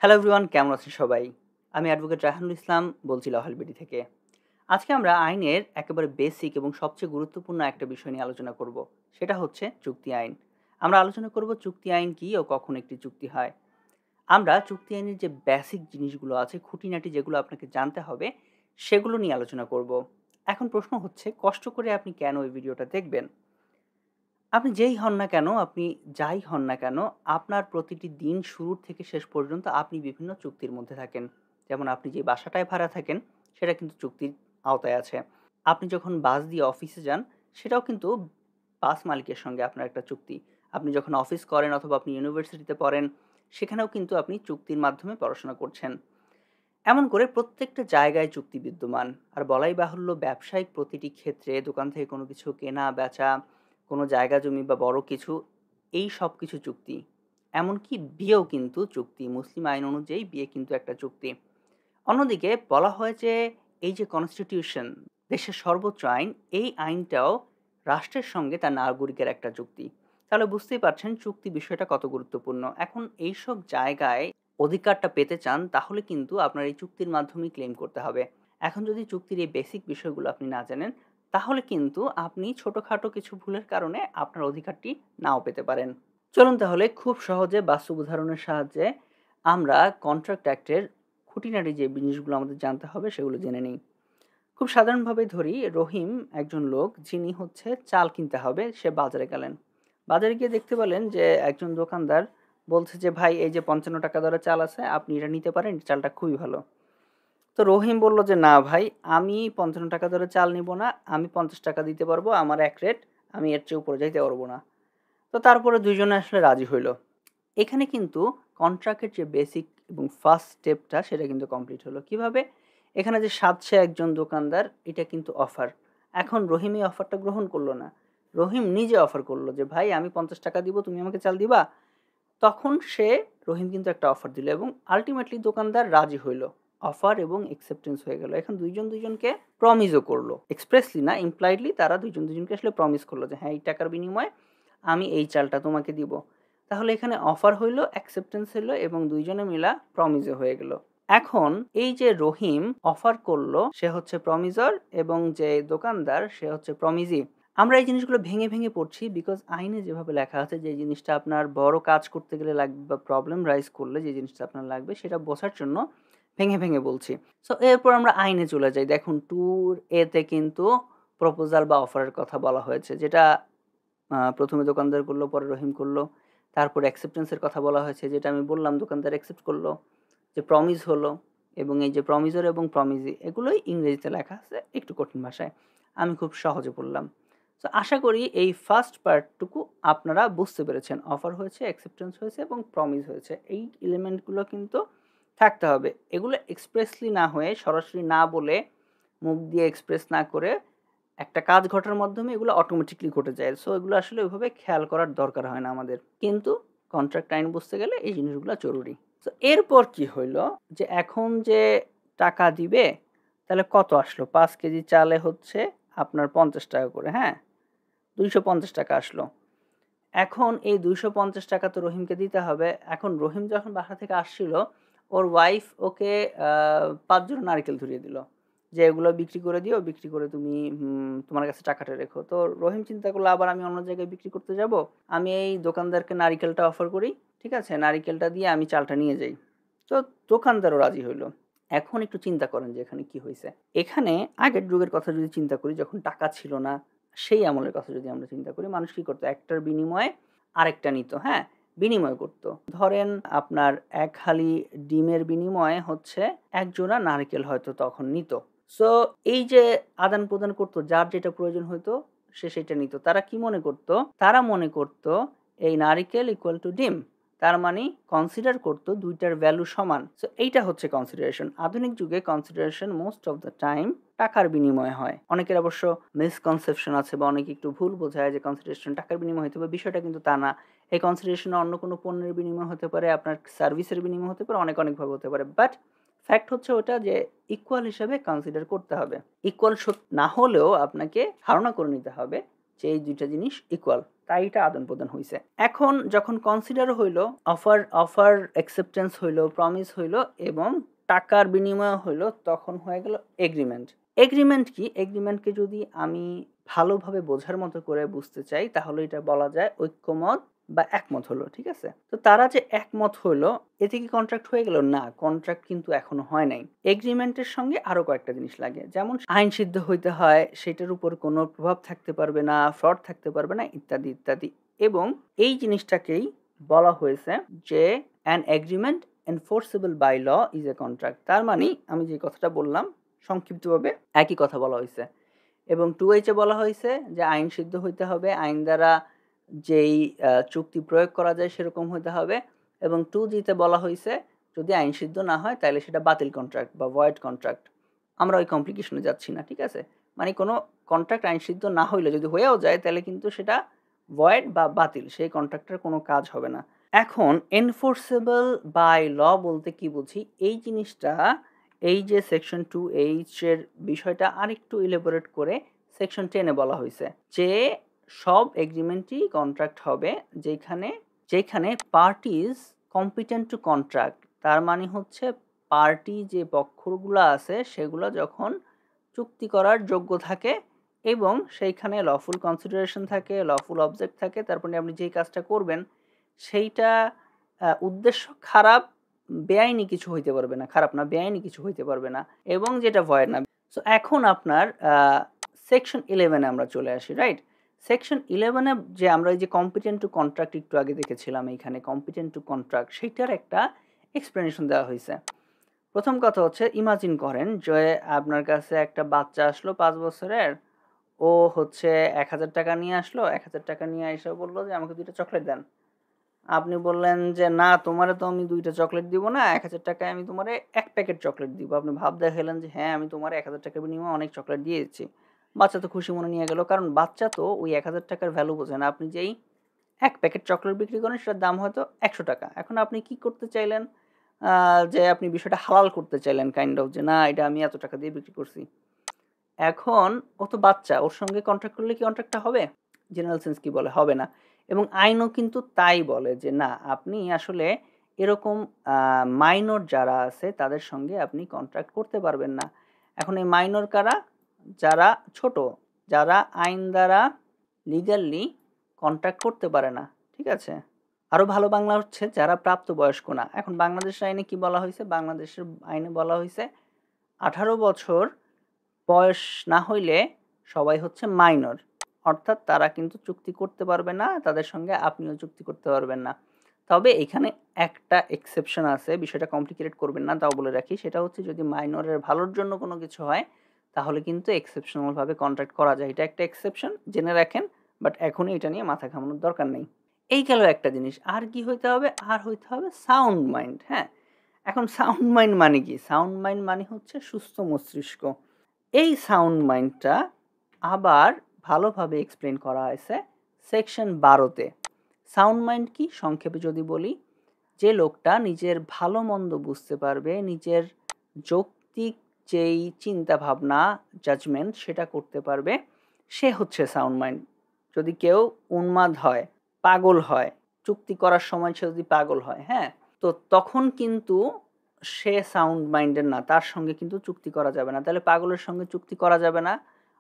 Hello everyone, কেমন আছেন সবাই? আমি অ্যাডভোকেট রায়হানুল ইসলাম বলছি লাহোলবিডি থেকে। আজকে আমরা আইনের একেবারে বেসিক এবং সবচেয়ে গুরুত্বপূর্ণ একটা বিষয় নিয়ে আলোচনা করব। সেটা হচ্ছে চুক্তি আইন। আমরা আলোচনা করব চুক্তি আইন কী ও কখন একটি চুক্তি হয়। আমরা চুক্তি আইনের যে বেসিক জিনিসগুলো আছে, খুঁটিনাটি যেগুলো আপনাকে জানতে হবে, সেগুলো নিয়ে আলোচনা করব। এখন প্রশ্ন হচ্ছে, কষ্ট করে আপনি কেন এই ভিডিওটা দেখবেন? আপনি যেই হন না কেন, আপনি যাই হন না কেন, আপনার প্রতিটি দিন শুরু থেকে শেষ পর্যন্ত আপনি বিভিন্ন চুক্তির মধ্যে থাকেন। যেমন আপনি যে বাসাটায় ভাড়া থাকেন, সেটা কিন্তু চুক্তির আওতায় আছে। আপনি যখন বাস দিয়ে অফিসে যান, সেটাও কিন্তু বাস মালিকের সঙ্গে আপনার একটা চুক্তি। আপনি যখন অফিস করেন অথবা আপনি ইউনিভার্সিটিতে পড়েন, সেখানেও কিন্তু আপনি চুক্তির মাধ্যমে পড়াশোনা করছেন। এমন করে প্রত্যেকটা জায়গায় চুক্তি বিদ্যমান। আর বলাই বাহুল্য, ব্যবসায়িক প্রতিটি ক্ষেত্রে দোকান থেকে কোনো কিছু কেনা বেচা, কোনো জায়গা জমি বা বড় কিছু, এই সব কিছু চুক্তি। এমনকি বিয়েও কিন্তু চুক্তি। মুসলিম আইন অনুযায়ী বিয়ে কিন্তু একটা চুক্তি। অন্যদিকে বলা হয় যে এই যে কনস্টিটিউশন, দেশের সর্বোচ্চ আইন, এই আইনটাও রাষ্ট্রের সঙ্গে তার নাগরিকের একটা চুক্তি। তাহলে বুঝতেই পারছেন চুক্তি বিষয়টা কত গুরুত্বপূর্ণ। এখন এইসব জায়গায় অধিকারটা পেতে চান, তাহলে কিন্তু আপনার এই চুক্তির মাধ্যমেই ক্লেম করতে হবে। এখন যদি চুক্তির এই বেসিক বিষয়গুলো আপনি না জানেন, তাহলে কিন্তু আপনি ছোটোখাটো কিছু ভুলের কারণে আপনার অধিকারটি নাও পেতে পারেন। চলুন তাহলে খুব সহজে বাস্তব উদাহরণের সাহায্যে আমরা কন্ট্রাক্ট অ্যাক্টের খুঁটিনাটি যে জিনিসগুলো আমাদের জানতে হবে সেগুলো জেনে নিই। খুব সাধারণভাবে ধরি, রহিম একজন লোক, যিনি হচ্ছে চাল কিনতে হবে। সে বাজারে গেলেন। বাজারে গিয়ে দেখতে পেলেন যে একজন দোকানদার বলছে যে, ভাই এই যে 55 টাকা দরে চাল আছে, আপনি এটা নিতে পারেন, চালটা খুবই ভালো। তো রহিম বলল যে, না ভাই, আমি 55 টাকা দরে চাল নিব না, আমি 50 টাকা দিতে পারবো, আমার এক রেট, আমি এর চেয়ে উপরে যাইতে পারবো না। তো তারপরে দুইজনে আসলে রাজি হইল। এখানে কিন্তু কন্ট্রাক্টের যে বেসিক এবং ফার্স্ট স্টেপটা, সেটা কিন্তু কমপ্লিট হলো। কিভাবে? এখানে যে সাধছে একজন দোকানদার, এটা কিন্তু অফার। এখন রহিম এই অফারটা গ্রহণ করলো না। রহিম নিজে অফার করলো যে, ভাই আমি 50 টাকা দিব, তুমি আমাকে চাল দিবা। তখন রহিম কিন্তু একটা অফার দিল এবং আলটিমেটলি দোকানদার রাজি হইল। অফার এবং অ্যাকসেপ্টেন্স হয়ে গেল। এখন দুইজন দুইজনকে প্রমিসও করলো, এক্সপ্রেসলি না, ইমপ্লাইডলি তারা দুইজন দুইজনকে আসলে প্রমিস করলো যে, হ্যাঁ, এই টাকার বিনিময়ে আমি এই চালটা তোমাকে দিব। তাহলে এখানে অফার হইল, অ্যাকসেপ্টেন্স হইল এবং দুইজনে মিলা প্রমিসও হয়ে গেল। এখন এই যে রহিম অফার করলো, সে হচ্ছে প্রমিসর, এবং যে দোকানদার সে হচ্ছে প্রমিজি। আমরা এই জিনিসগুলো ভেঙে ভেঙে পড়ছি, বিকজ আইনে যেভাবে লেখা আছে যে জিনিসটা আপনার বড় কাজ করতে গেলে লাগবে বা প্রবলেম রাইজ করলে যে জিনিসটা আপনার লাগবে, সেটা বোঝার জন্য ভেঙে ভেঙে বলছি। সো এরপর আমরা আইনে চলে যাই। দেখুন, 2A-তে কিন্তু প্রপোজাল বা অফারের কথা বলা হয়েছে, যেটা প্রথমে দোকানদার করলো, পরে রহিম করলো। তারপর অ্যাকসেপ্টেন্সের কথা বলা হয়েছে, যেটা আমি বললাম দোকানদার অ্যাকসেপ্ট করলো, যে প্রমিস হলো। এবং এই যে প্রমিসর এবং প্রমিজি, এগুলোই ইংরেজিতে লেখা আছে একটু কঠিন ভাষায়, আমি খুব সহজে বললাম। তো আশা করি এই ফার্স্ট পার্টটুকু আপনারা বুঝতে পেরেছেন। অফার হয়েছে, অ্যাকসেপ্টেন্স হয়েছে এবং প্রমিস হয়েছে। এই এলিমেন্টগুলো কিন্তু থাকতে হবে। এগুলো এক্সপ্রেসলি না হয়ে, সরাসরি না বলে, মুখ দিয়ে এক্সপ্রেস না করে, একটা কাজ ঘটার মাধ্যমে এগুলো অটোমেটিকলি ঘটে যায়। সো এগুলো আসলে ওইভাবে খেয়াল করার দরকার হয় না আমাদের। কিন্তু কন্ট্রাক্ট আইন বুঝতে গেলে এই জিনিসগুলো জরুরি। তো এরপর কি হইল, যে এখন যে টাকা দিবে, তাহলে কত আসলো? 5 কেজি চালে হচ্ছে আপনার 50 টাকা করে, হ্যাঁ? 250 টাকা আসলো। এখন এই 250 টাকা তো রহিমকে দিতে হবে। এখন রহিম যখন বাসা থেকে আসছিল, ওর ওয়াইফ ওকে 5 জোড়া নারকেল ধরিয়ে দিল যে, এগুলো বিক্রি করে দিও, বিক্রি করে তুমি তোমার কাছে টাকাটা রেখো। তো রহিম চিন্তা করলো, আবার আমি অন্য জায়গায় বিক্রি করতে যাব, আমি এই দোকানদারকে নারিকেলটা অফার করি, ঠিক আছে, নারিকেলটা দিয়ে আমি চালটা নিয়ে যাই। তো দোকানদারও রাজি হইলো। এখন একটু চিন্তা করেন যে এখানে কি হয়েছে। এখানে আগের যুগের কথা যদি চিন্তা করি, যখন টাকা ছিল না, সেই আমলের কথা যদি আমরা চিন্তা করি, মানুষ কি করতো? একটার বিনিময়ে আরেকটা নিত, হ্যাঁ, বিনিময় করতো। ধরেন আপনার এক হালি ডিমের বিনিময়ে হচ্ছে এক জোড়া নারকেল হয়তো তখন নিত। সো এই যে আদান প্রদান করতো, যার যেটা প্রয়োজন হইতো সে সেটা নিত। তারা কি মনে করতো? তারা মনে করতো এই নারিকেল ইকুয়াল টু ডিম। তার মানে কনসিডার করতো দুইটার ভ্যালু সমান। সো এইটা হচ্ছে কনসিডারেশন। আধুনিক যুগে consideration most of the time টাকার বিনিময়ে হয়। অনেকের অবশ্য মিসকনসেপশন আছে বা অনেকে একটু ভুল বোঝায় যে কনসিডারেশন টাকার বিনিময়ে হতে হবে। বিষয়টা কিন্তু তা না। এই কনসিডারেশন অন্য কোনো পণ্যের বিনিময় হতে পারে, আপনার সার্ভিসের বিনিময় হতে পারে, অনেক অনেকভাবে হতে পারে। বাট ফ্যাক্ট হচ্ছে ওটা যে ইকুয়াল হিসাবে কনসিডার করতে হবে। ইকুয়াল না হলেও আপনাকে ধারণা করে নিতে হবে যে এই দুইটা জিনিস ইকুয়াল, তাই এটা আদান প্রদান হয়েছে। এখন যখন কনসিডার হইল, অফার অ্যাকসেপ্টেন্স হইল, প্রমিস হইল এবং টাকার বিনিময় হইল, তখন হয়ে গেল এগ্রিমেন্ট। এগ্রিমেন্ট কি? এগ্রিমেন্টকে যদি আমি ভালোভাবে বোঝার মতো করে বুঝতে চাই তাহলে এটা বলা যায় ঐক্যমত বা একমত হলো। ঠিক আছে, তো তারা যে একমত হইলো, এতে কি কন্ট্রাক্ট হয়ে গেল? না, কন্ট্রাক্ট কিন্তু এখনো হয় নাই। এগ্রিমেন্টের সঙ্গে আরো কয়েকটা জিনিস লাগে, যেমন আইন সিদ্ধ হইতে হয়, সেটার উপর কোনো প্রভাব থাকতে পারবে না, ফ্রড থাকতে পারবে না, ইত্যাদি ইত্যাদি। এবং এই জিনিসটাকেই বলা হয়েছে যে an agreement enforceable by law is a contract. তার মানে আমি যে কথাটা বললাম সংক্ষিপ্তভাবে একই কথা বলা হয়েছে। এবং 2H বলা হয়েছে যে আইন সিদ্ধ হইতে হবে, আইন দ্বারা যেই চুক্তি প্রয়োগ করা যায় সেরকম হইতে হবে। এবং 2G বলা হয়েছে যদি আইন সিদ্ধ না হয় তাহলে সেটা বাতিল কন্ট্রাক্ট বা ভয়েড কন্ট্রাক্ট। আমরা ওই কমপ্লিকেশনে যাচ্ছি না। ঠিক আছে, মানে কোনো কন্ট্রাক্ট আইন সিদ্ধ না হইলে যদি হয়েও যায় তাহলে কিন্তু সেটা ভয়েড বা বাতিল, সেই কন্ট্রাক্টের কোনো কাজ হবে না। এখন এনফোর্সেবল বাই ল বলতে কি বুঝি, এই জিনিসটা এই যে সেকশন 2H এর বিষয়টা আরেকটু ইলাবোরেট করে সেকশন 10 বলা হয়েছে যে সব এগ্রিমেন্টই কন্ট্রাক্ট হবে যেখানে পার্টিজ কম্পিটেন্ট টু কন্ট্রাক্ট। তার মানে হচ্ছে পার্টি যে পক্ষগুলো আছে সেগুলো যখন চুক্তি করার যোগ্য থাকে এবং সেইখানে লফুল কনসিডারেশন থাকে, লফুল অবজেক্ট থাকে, তারপরে আপনি যেই কাজটা করবেন সেইটা উদ্দেশ্য খারাপ, বেআইনি কিছু হইতে পারবে না, খারাপ না বেআইনি কিছু হইতে পারবে না, এবং যেটা ভয়েড না। সো এখন আপনার সেকশন 11 আমরা চলে আসি, রাইট? সেকশন 11 যে আমরা এই যে কম্পিটেন্ট টু কন্ট্রাক্ট একটু আগে দেখেছিলাম, এইখানে কম্পিটেন্ট টু কন্ট্রাক্ট সেইটার একটা এক্সপ্লেনেশন দেওয়া হয়েছে। প্রথম কথা হচ্ছে, ইমাজিন করেন যে আপনার কাছে একটা বাচ্চা আসলো 5 বছরের, ও হচ্ছে 1000 টাকা নিয়ে আসলো, 1000 টাকা নিয়ে এসে বললো যে আমাকে 2টা চকলেট দেন। আপনি বললেন যে না, তোমারে তো আমি 2টা চকলেট দিব না, 1000 টাকায় আমি তোমারে 1 প্যাকেট চকলেট দিব। আপনি ভাব দেখালেন যে হ্যাঁ আমি তোমার 1000 টাকার বিনিময়ে অনেক চকলেট দিয়ে দিচ্ছি। বাচ্চা তো খুশি মনে নিয়ে গেল, কারণ বাচ্চা তো ওই 1000 টাকার ভ্যালু বোঝে না। আপনি যেই 1 প্যাকেট চকলেট বিক্রি করেন সেটার দাম হয়তো 100 টাকা। এখন আপনি কি করতে চাইলেন, যে আপনি বিষয়টা হালাল করতে চাইলেন কাইন্ড অফ, যে না এটা আমি এত টাকা দিয়ে বিক্রি করছি। এখন ও তো বাচ্চা, ওর সঙ্গে কন্ট্রাক্ট করলে কি কন্ট্রাক্টটা হবে? জেনারেল সেন্স কি বলে? হবে না। এবং আইনও কিন্তু তাই বলে যে না, আপনি আসলে এরকম মাইনর যারা আছে তাদের সঙ্গে আপনি কন্ট্রাক্ট করতে পারবেন না। এখন এই মাইনর কারা? যারা ছোট, যারা আইন দ্বারা লিগালি কন্ট্রাক্ট করতে পারে না। ঠিক আছে, আরও ভালো বাংলা হচ্ছে যারা প্রাপ্তবয়স্ক না। এখন বাংলাদেশের আইনে কি বলা হয়েছে? বাংলাদেশের আইনে বলা হয়েছে 18 বছর বয়স না হইলে সবাই হচ্ছে মাইনর, অর্থাৎ তারা কিন্তু চুক্তি করতে পারবে না, তাদের সঙ্গে আপনিও চুক্তি করতে পারবেন না। তবে এখানে একটা এক্সেপশন আছে, বিষয়টা কমপ্লিকেটেড করবেন না, তাও বলে রাখি। সেটা হচ্ছে যদি মাইনরের ভালোর জন্য কোনো কিছু হয় তাহলে কিন্তু এক্সেপশনালভাবে কন্ট্রাক্ট করা যায়। এটা একটা এক্সেপশন, জেনে রাখেন, বাট এখনই এটা নিয়ে মাথা ঘামানোর দরকার নেই। এই গেল একটা জিনিস। আর কি হইতে হবে? আর হইতে হবে সাউন্ড মাইন্ড। হ্যাঁ, এখন সাউন্ড মাইন্ড মানে কি? সাউন্ড মাইন্ড মানে হচ্ছে সুস্থ মস্তিষ্ক। এই সাউন্ড মাইন্ডটা আবার ভালোভাবে এক্সপ্লেন করা হয়েছে সেকশন 12-তে। সাউন্ড মাইন্ড কি? সংক্ষেপে যদি বলি, যে লোকটা নিজের ভালো মন্দ বুঝতে পারবে, নিজের যৌক্তিক যেই চিন্তা ভাবনা, জাজমেন্ট সেটা করতে পারবে, সে হচ্ছে সাউন্ড মাইন্ড। যদি কেউ উন্মাদ হয়, পাগল হয়, চুক্তি করার সময় সে যদি পাগল হয়, হ্যাঁ, তো তখন কিন্তু সে সাউন্ড মাইন্ডের না, তার সঙ্গে কিন্তু চুক্তি করা যাবে না। তাহলে পাগলের সঙ্গে চুক্তি করা যাবে না।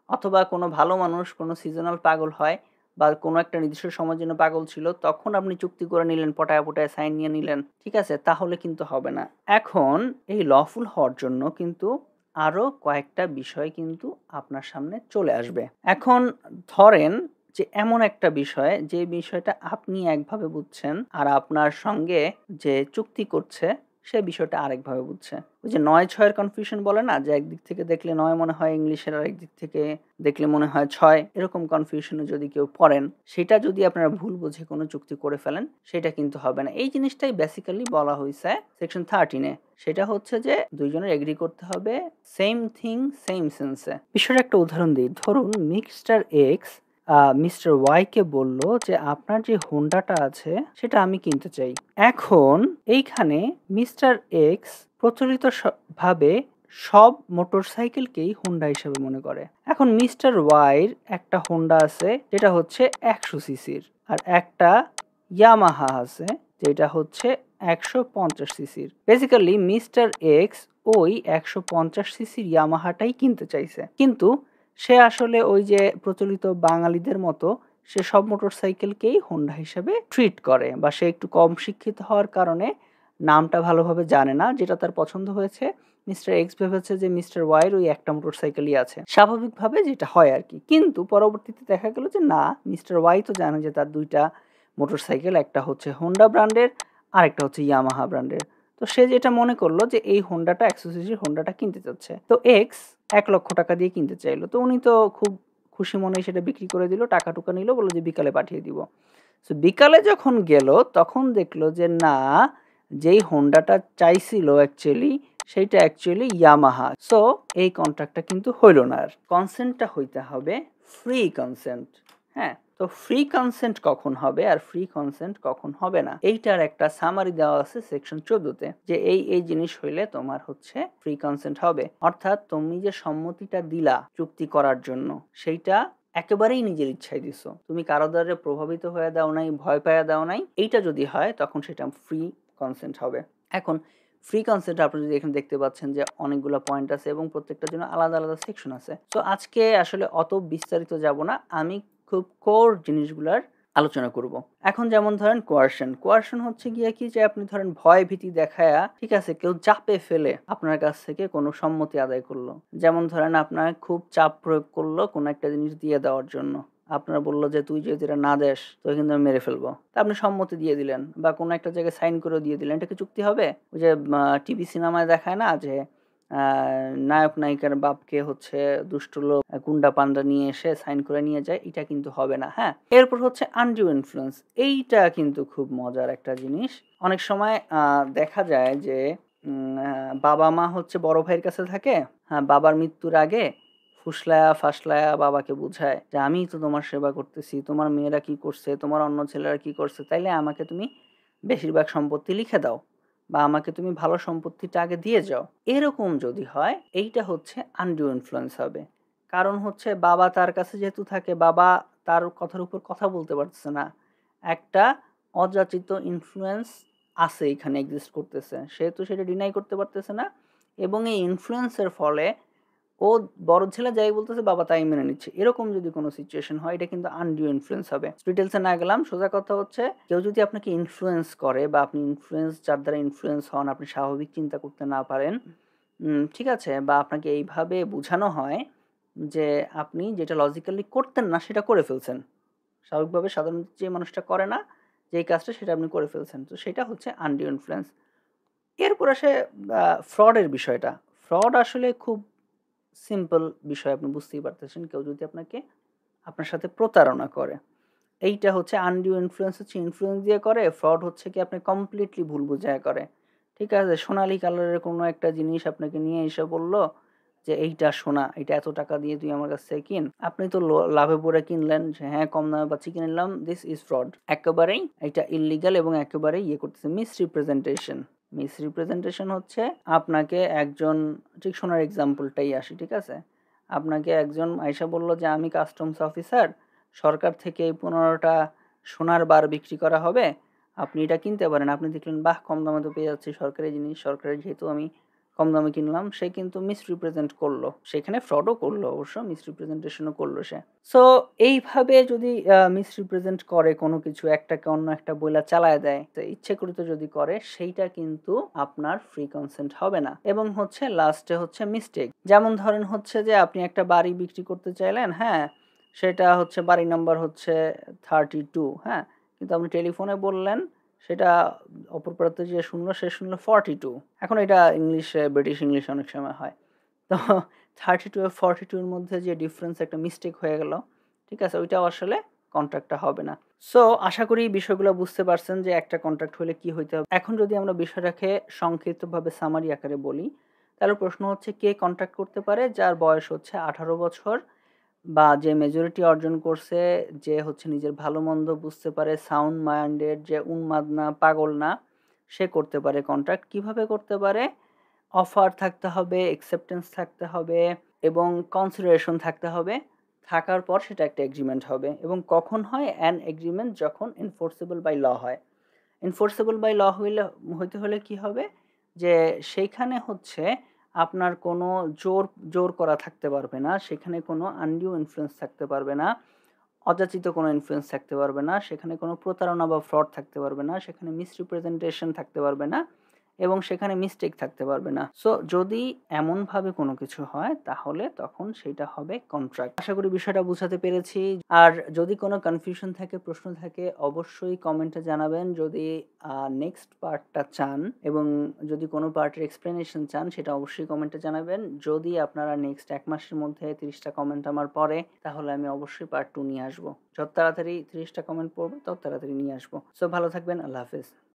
অথবা কোনো ভালো মানুষ কোনো সিজনাল পাগল হয় বা কোনো একটা নির্দিষ্ট সময়ের জন্য পাগল ছিল, তখন আপনি চুক্তি করে নিলেন, পটায় পটায় সাইন নিয়ে নিলেন, ঠিক আছে, তাহলে কিন্তু হবে না। এখন এই লফুল হওয়ার জন্য কিন্তু আরও কয়েকটা বিষয় কিন্তু আপনার সামনে চলে আসবে। এখন ধরেন যে এমন একটা বিষয়, যে বিষয়টা আপনি একভাবে বুঝছেন আর আপনার সঙ্গে যে চুক্তি করছে সে বিষয়টা আরেকভাবে বুঝছে। ওই যে 9-6 কনফিউশন বলে না, যে একদিক থেকে দেখলে 9 মনে হয় ইংলিশের, আর একদিক থেকে দেখলে মনে হয় 6, এরকম কনফিউশনে যদি কেউ পড়েন, সেটা যদি আপনারা ভুল বুঝে কোনো চুক্তি করে ফেলেন, সেটা কিন্তু হবে না। এই জিনিসটাই বেসিক্যালি বলা হয়েছে সেকশন 13-এ। সেটা হচ্ছে যে দুইজনের এগ্রি করতে হবে সেম থিং সেম সেন্সে। বিষয়ের একটা উদাহরণ দিই। ধরুন মিস্টার এক্স মিস্টার ওয়াইকে বলল যে আপনার যে হোন্ডাটা আছে সেটা আমি কিনতে চাই। এখন এইখানে মিস্টার এক্স প্রচলিত ভাবে সব মোটরসাইকেলকেই হোন্ডা হিসেবে মনে করে। এখন মিস্টার ওয়াইয়ের একটা হোন্ডা আছে যেটা হচ্ছে 100 সিসির, আর একটা ইয়ামাহা আছে যেটা হচ্ছে 150 সিসির। বেসিক্যালি মিস্টার এক্স ওই 150 সিসির ইয়ামাহাটাই কিনতে চাইছে, কিন্তু সে আসলে ওই যে প্রচলিত বাঙালিদের মতো সে সব মোটরসাইকেলকেই হোন্ডা হিসেবে ট্রিট করে, বা সে একটু কম শিক্ষিত হওয়ার কারণে নামটা ভালোভাবে জানে না। যেটা তার পছন্দ হয়েছে, মিস্টার এক্স ভেবেছে যে মিস্টার ওয়াইয়ের ওই একটা মোটরসাইকেলই আছে, স্বাভাবিকভাবে যেটা হয় আর কি। কিন্তু পরবর্তীতে দেখা গেল যে না, মিস্টার ওয়াই তো জানে যে তার দুইটা মোটরসাইকেল, একটা হচ্ছে হোন্ডা ব্র্যান্ডের আর একটা হচ্ছে ইয়ামাহা ব্র্যান্ডের। তো সে যেটা মনে করলো যে এই হোন্ডাটা 100 সিসির হোন্ডাটা কিনতে চাচ্ছে, তো এক্স 1 লক্ষ টাকা দিয়ে কিনতে চাইলো। তো উনি তো খুব খুশি মনে সেটা বিক্রি করে দিল, টাকা টুকা নিল, বললো যে বিকালে পাঠিয়ে দিব। তো বিকালে যখন গেল তখন দেখলো যে না, যেই হোন্ডাটা চাইছিল অ্যাকচুয়ালি সেইটা অ্যাকচুয়ালি ইয়ামাহা। সো এই কন্ট্রাক্টটা কিন্তু হইল না। আর কনসেন্টটা হইতে হবে ফ্রি কনসেন্ট। হ্যাঁ, তো ফ্রি কনসেন্ট কখন হবে আর ফ্রি কনসেন্ট কখন হবে না, এইটার একটা সামারি দেওয়া আছে সেকশন 14-তে, যে এই জিনিস হইলে তোমার হচ্ছে ফ্রি কনসেন্ট হবে। অর্থাৎ তুমি যে সম্মতিটা দিলা চুক্তি করার জন্য, সেইটা একেবারেই নিজের ইচ্ছায় দিছো, তুমি কারো দ্বারা প্রভাবিত হয়ে দাও নাই, ভয় পাইয়া দাও নাই, এইটা যদি হয় তখন সেটা ফ্রি কনসেন্ট হবে। এখন ফ্রি কনসেন্ট আপনি যদি এখানে দেখতে পাচ্ছেন যে অনেকগুলো পয়েন্ট আছে এবং প্রত্যেকটার জন্য আলাদা আলাদা সেকশন আছে। তো আজকে আসলে অত বিস্তারিত যাব না, আমি খুব কোর জিনিসগুলার আলোচনা করব। এখন যেমন ধরেন কোয়ারশন। কোয়ারশন হচ্ছে গিয়ে কি, যে আপনি ধরেন ভয় ভীতি দেখায়া, ঠিক আছে, কেউ চাপে ফেলে আপনার কাছ থেকে কোনো সম্মতি আদায় করলো। যেমন ধরেন আপনার খুব চাপ প্রয়োগ করলো কোনো একটা জিনিস দিয়ে দেওয়ার জন্য, আপনারা বললো যে তুই যদি এটা না দেস তো কিন্তু আমি মেরে ফেলবো, তা আপনি সম্মতি দিয়ে দিলেন বা কোনো একটা জায়গায় সাইন করে দিয়ে দিলেন, এটা কি চুক্তি হবে? ওই যে টিভি সিনেমায় দেখায় না যে নায়ক নায়িকার বাপকে হচ্ছে দুষ্ট লোক গুন্ডা পান্ডা নিয়ে এসে সাইন করে নিয়ে যায়, এটা কিন্তু হবে না। হ্যাঁ, এরপর হচ্ছে আনডিউ ইনফ্লুয়েন্স। এইটা কিন্তু খুব মজার একটা জিনিস। অনেক সময় দেখা যায় যে বাবা মা হচ্ছে বড় ভাইয়ের কাছে থাকে, হ্যাঁ, বাবার মৃত্যুর আগে ফুসলায়া ফাসলায়া বাবাকে বুঝায় যে আমি তো তোমার সেবা করতেছি, তোমার মেয়েরা কি করছে, তোমার অন্য ছেলেরা কি করছে, তাইলে আমাকে তুমি বেশিরভাগ সম্পত্তি লিখে দাও, বা আমাকে তুমি ভালো সম্পত্তিটা আগে দিয়ে যাও। এরকম যদি হয়, এইটা হচ্ছে আনডিউ ইনফ্লুয়েন্স হবে। কারণ হচ্ছে বাবা তার কাছে যেহেতু থাকে, বাবা তার কথার উপর কথা বলতে পারতেছে না, একটা অযাচিত ইনফ্লুয়েন্স আছে এখানে, এক্সিস্ট করতেছে, সেহেতু সেটা ডিনাই করতে পারতেছে না। এবং এই ইনফ্লুয়েন্সের ফলে ও বড় ছেলে যাই বলতেছে বাবা তাই মেনে নিচ্ছে, এরকম যদি কোনো সিচুয়েশন হয়, এটা কিন্তু আনডিউ ইনফ্লুয়েন্স হবে। ডিটেলসে না গেলাম, সোজা কথা হচ্ছে কেউ যদি আপনাকে ইনফ্লুয়েন্স করে বা আপনি ইনফ্লুয়েন্স, যার দ্বারা ইনফ্লুয়েন্স হন, আপনি স্বাভাবিক চিন্তা করতে না পারেন, ঠিক আছে, বা আপনাকে এইভাবে বোঝানো হয় যে আপনি যেটা লজিক্যালি করতেন না সেটা করে ফেলছেন, স্বাভাবিকভাবে সাধারণত যে মানুষটা করে না যেই কাজটা সেটা আপনি করে ফেলছেন, তো সেটা হচ্ছে আনডিউ ইনফ্লুয়েন্স। এরপর আসে ফ্রডের বিষয়টা। ফ্রড আসলে খুব সিম্পল বিষয়, আপনি বুঝতেই পারতেছেন। কেউ যদি আপনাকে আপনার সাথে প্রতারণা করে, এইটা হচ্ছে আনডিউ ইনফ্লুয়েন্স, হচ্ছে ইনফ্লুয়েন্স দিয়ে করে। ফ্রড হচ্ছে কি আপনি কমপ্লিটলি ভুল বুঝায় করে। ঠিক আছে, সোনালী কালারের কোনো একটা জিনিস আপনাকে নিয়ে এসে বললো যে এইটা সোনা, এটা এত টাকা দিয়ে তুই আমার কাছ থেকে কিন, আপনি তো লাভে পড়ে কিনলেন যে হ্যাঁ কম দামে পাচ্ছি কিনে নিলাম। দিস ইজ ফ্রড, একেবারেই এটা ইললিগাল এবং একেবারেই করতেছে মিসরিপ্রেজেন্টেশন। মিসরিপ্রেজেন্টেশন হচ্ছে আপনাকে একজন, ঠিক সোনার এক্সাম্পলটাই আসি, ঠিক আছে, আপনাকে একজন আয়সা বলল যে আমি কাস্টমস অফিসার, সরকার থেকে এই 15টা সোনার বার বিক্রি করা হবে, আপনি এটা কিনতে পারেন। আপনি দেখলেন বাহ কম দামে তো পেয়ে যাচ্ছি, সরকারি জিনিস, সরকারের যেহেতু আমি কম দামে কিনলাম। সে কিন্তু মিসরিপ্রেজেন্ট করলো, সেখানে ফ্রডও করলো, অবশ্য মিসরিপ্রেজেন্টেশনও করলো সে। সো এইভাবে যদি মিসরিপ্রেজেন্ট করে কোনো কিছু, একটাকে অন্য একটা বইলা চালায় দেয়, তো ইচ্ছেকৃত যদি করে, সেইটা কিন্তু আপনার ফ্রি কনসেন্ট হবে না। এবং হচ্ছে লাস্টে হচ্ছে মিস্টেক। যেমন ধরেন হচ্ছে যে আপনি একটা বাড়ি বিক্রি করতে চাইলেন, হ্যাঁ, সেটা হচ্ছে বাড়ি নাম্বার হচ্ছে 32, হ্যাঁ, কিন্তু আপনি টেলিফোনে বললেন সেটা অপর প্রান্তে যে শুনলো সে শুনলো 42। এখন এটা ইংলিশে, ব্রিটিশ ইংলিশ অনেক সময় হয়, তো 32 আর 42-এর মধ্যে যে ডিফারেন্স, একটা মিস্টেক হয়ে গেল, ঠিক আছে, ওইটাও আসলে কন্ট্রাক্টটা হবে না। সো আশা করি বিষয়গুলো বুঝতে পারছেন যে একটা কন্ট্রাক্ট হলে কি হইতে হবে। এখন যদি আমরা বিষয়টাকে সংক্ষিপ্তভাবে সামারি আকারে বলি, তাহলে প্রশ্ন হচ্ছে কে কন্ট্রাক্ট করতে পারে? যার বয়স হচ্ছে 18 বছর, বা যে মেজরিটি অর্জন করছে, যে হচ্ছে নিজের ভালো মন্দ বুঝতে পারে, সাউন্ড মাইন্ডেড, যে উন্মাদ না, পাগল না, সে করতে পারে কন্ট্রাক্ট। কিভাবে করতে পারে? অফার থাকতে হবে, অ্যাকসেপ্টেন্স থাকতে হবে এবং কনসিডারেশন থাকতে হবে। থাকার পর সেটা একটা এগ্রিমেন্ট হবে। এবং কখন হয় অ্যান এগ্রিমেন্ট? যখন এনফোর্সেবল বাই ল হয়। এনফোর্সেবল বাই ল হইতে হলে কি হবে? যে সেইখানে হচ্ছে আপনার কোনো জোর করা থাকতে পারবে না, সেখানে কোনো আনডিউ ইনফ্লুয়েন্স থাকতে পারবে না, অযাচিত কোনো ইনফ্লুয়েন্স থাকতে পারবে না, সেখানে কোনো প্রতারণা বা ফ্রড থাকতে পারবে না, সেখানে মিসরিপ্রেজেন্টেশন থাকতে পারবে না এবং সেখানে মিস্টেক থাকতে পারবে না। সো যদি এমনভাবে কোনো কিছু হয় তাহলে তখন সেইটা হবে কন্ট্রাক্ট। আশা করি বিষয়টা বুঝাতে পেরেছি। আর যদি কোনো কনফিউশন থাকে, প্রশ্ন থাকে, অবশ্যই কমেন্টে জানাবেন। যদি নেক্সট পার্টটা চান এবং যদি কোনো পার্টের এক্সপ্লেনেশন চান সেটা অবশ্যই কমেন্টে জানাবেন। যদি আপনারা নেক্সট 1 মাসের মধ্যে 30টা কমেন্ট আমার পড়ে তাহলে আমি অবশ্যই পার্ট 2 নিয়ে আসবো। যত তাড়াতাড়ি 30টা কমেন্ট পড়বে তত তাড়াতাড়ি নিয়ে আসবো। সো ভালো থাকবেন। আল্লাহ হাফেজ।